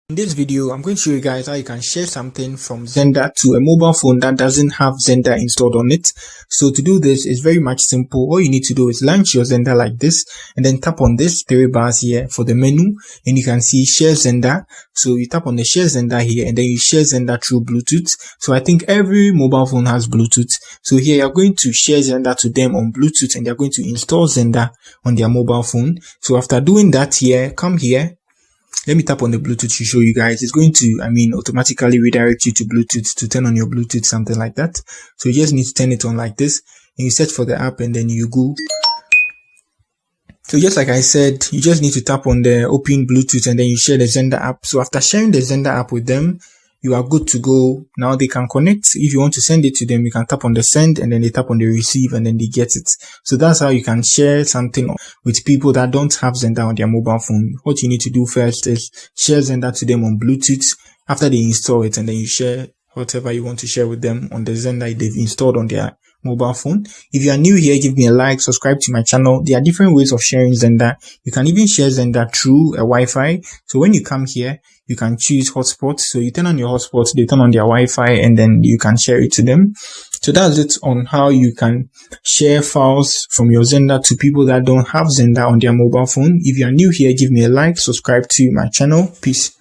In this video, I'm going to show you guys how you can share something from Xender to a mobile phone that doesn't have Xender installed on it. So to do this is very much simple. All you need to do is launch your Xender like this and then tap on this three bars here for the menu, and you can see share Xender. So you tap on the share Xender here and then you share Xender through Bluetooth. So I think every mobile phone has Bluetooth. So here you're going to share Xender to them on Bluetooth and they're going to install Xender on their mobile phone. So after doing that here, come here. Let me tap on the Bluetooth to show you guys. It's going to, automatically redirect you to Bluetooth to turn on your Bluetooth, something like that. So you just need to turn it on like this. And you search for the app and then you go. So just like I said, you just need to tap on the open Bluetooth and then you share the Xender app. So after sharing the Xender app with them, you are good to go. Now they can connect. If you want to send it to them, you can tap on the send and then they tap on the receive and then they get it. So that's how you can share something with people that don't have Xender on their mobile phone. What you need to do first is share Xender to them on Bluetooth after they install it, and then you share whatever you want to share with them on the Xender they've installed on their mobile phone. If you are new here, give me a like, subscribe to my channel. There are different ways of sharing Xender. You can even share Xender through a Wi-Fi. So when you come here, you can choose hotspot. So you turn on your hotspot, they turn on their Wi-Fi, and then you can share it to them. So that's it on how you can share files from your Xender to people that don't have Xender on their mobile phone. If you are new here, give me a like, subscribe to my channel. Peace.